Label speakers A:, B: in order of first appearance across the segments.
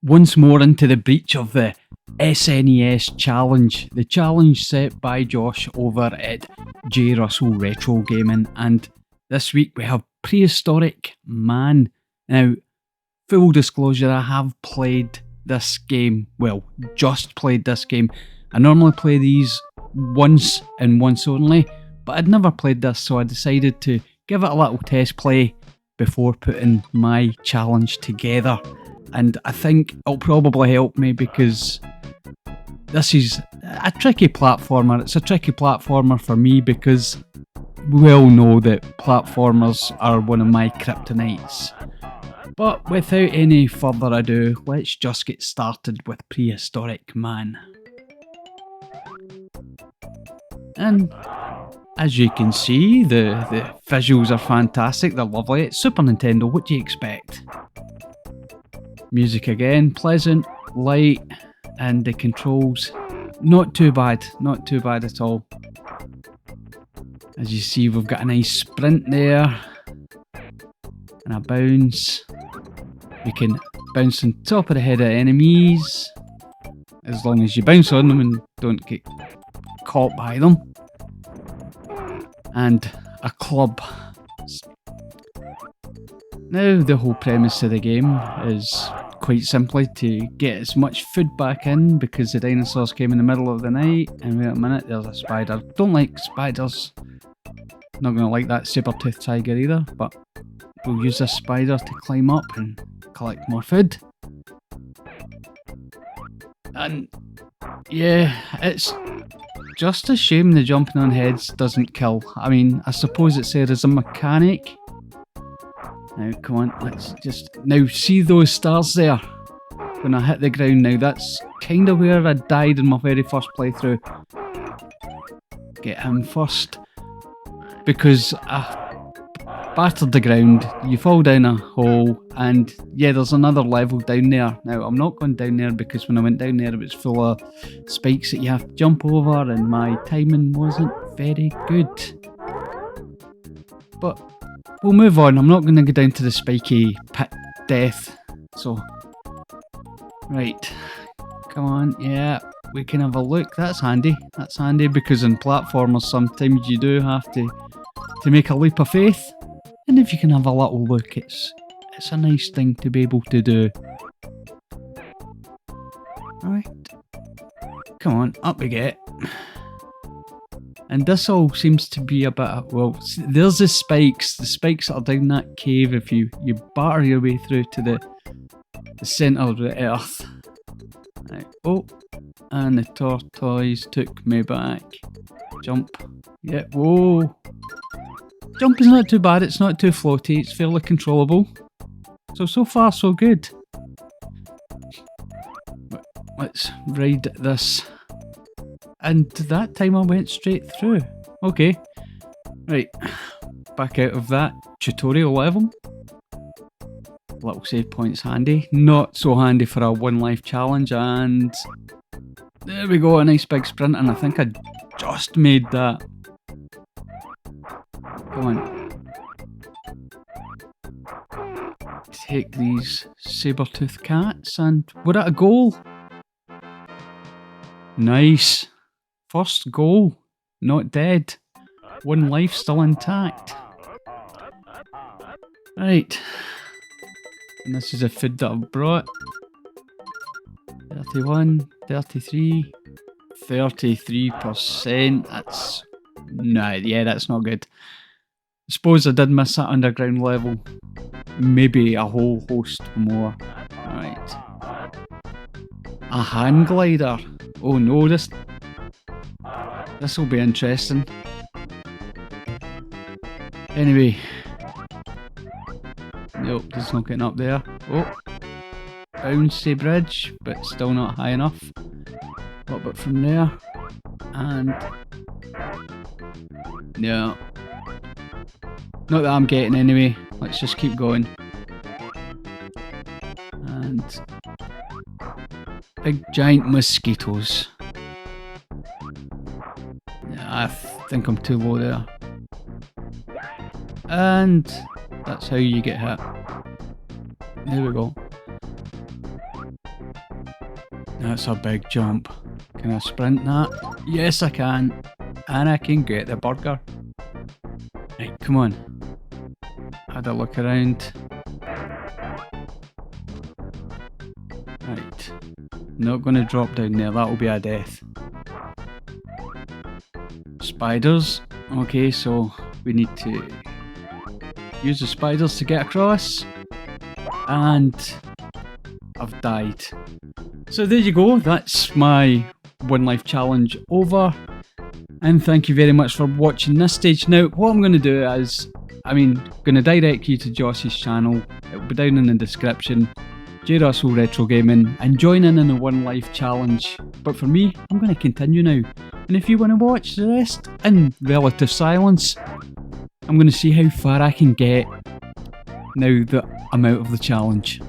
A: once more into the breach of the SNES challenge. The challenge set by Josh over at J. Russell Retro Gaming. And this week we have Prehistorik Man. Now, full disclosure, I have played this game. Well, just played this game. I normally play these once and once only, but I'd never played this, so I decided to give it a little test play before putting my challenge together. And I think it'll probably help me because this is a tricky platformer. It's a tricky platformer for me because we all know that platformers are one of my kryptonites. But without any further ado, let's just get started with Prehistorik Man. And as you can see, the visuals are fantastic, they're lovely. It's Super Nintendo, what do you expect? Music again, pleasant, light, and the controls, not too bad at all. As you see, we've got a nice sprint there, and a bounce. You can bounce on top of the head of enemies, as long as you bounce on them and don't get caught by them. And a club. Now, the whole premise of the game is quite simply to get as much food back in because the dinosaurs came in the middle of the night. And wait a minute, there's a spider. Don't like spiders. Not going to like that saber-toothed tiger either, but we'll use this spider to climb up and collect more food. And yeah, it's just a shame the jumping on heads doesn't kill. I mean, I suppose it's there as a mechanic. Now, come on, let's just... Now, see those stars there? When I hit the ground now, that's kind of where I died in my very first playthrough. Get him first. Because I battered the ground, you fall down a hole, and yeah, there's another level down there. Now, I'm not going down there because when I went down there, it was full of spikes that you have to jump over, and my timing wasn't very good. But we'll move on. I'm not going to go down to the spiky pit death. So, right. Come on, yeah, we can have a look. That's handy. That's handy because in platformers sometimes you do have to make a leap of faith. And if you can have a little look, it's a nice thing to be able to do. Alright. Come on, up we get. And this all seems to be a bit of, well, there's the spikes that are down that cave. If you batter your way through to the centre of the earth. Right. Oh, and the tortoise took me back. Jump. Yeah, whoa. Jump is not too bad, it's not too floaty, it's fairly controllable. So far so good. Let's ride this. And that time I went straight through. Okay. Right. Back out of that tutorial level. Little save point's handy. Not so handy for a One Life challenge. And there we go, a nice big sprint. And I think I just made that. Come on. Take these saber-toothed cats and we're at a goal. Nice. First goal. Not dead. One life still intact. Right. And this is the food that I've brought. 31, 33, 33%. That's... Nah, yeah, that's not good. I suppose I did miss that underground level. Maybe a whole host more. Alright. A hang glider. Oh no, this will be interesting. Anyway. Nope, there's not getting up there. Oh. Bouncy bridge, but still not high enough. A little bit from there. And... no. Not that I'm getting anyway. Let's just keep going. And... big giant mosquitoes. Yeah, I think I'm too low there. And that's how you get hit. There we go. That's a big jump. Can I sprint that? Yes, I can. And I can get the burger. Right, come on. Had a look around. Right. Not going to drop down there. That'll be a death. Spiders. Okay, so we need to use the spiders to get across. And I've died. So there you go. That's my One Life challenge over. And thank you very much for watching this stage. Now, what I'm going to do is, going to direct you to Joss's channel. It'll be down in the description. J. Russell Retro Gaming, and join in the One Life challenge. But for me, I'm going to continue now. And if you want to watch the rest in relative silence, I'm going to see how far I can get now that I'm out of the challenge.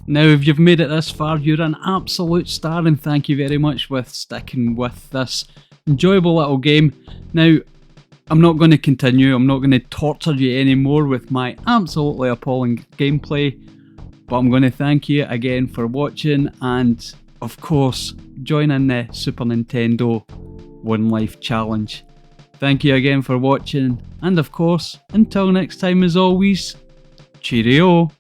A: Now, if you've made it this far, you're an absolute star, and thank you very much for sticking with this enjoyable little game. Now, I'm not going to continue, I'm not going to torture you anymore with my absolutely appalling gameplay, but I'm going to thank you again for watching, and of course, join in the Super Nintendo One Life challenge. Thank you again for watching, and of course, until next time, as always, cheerio!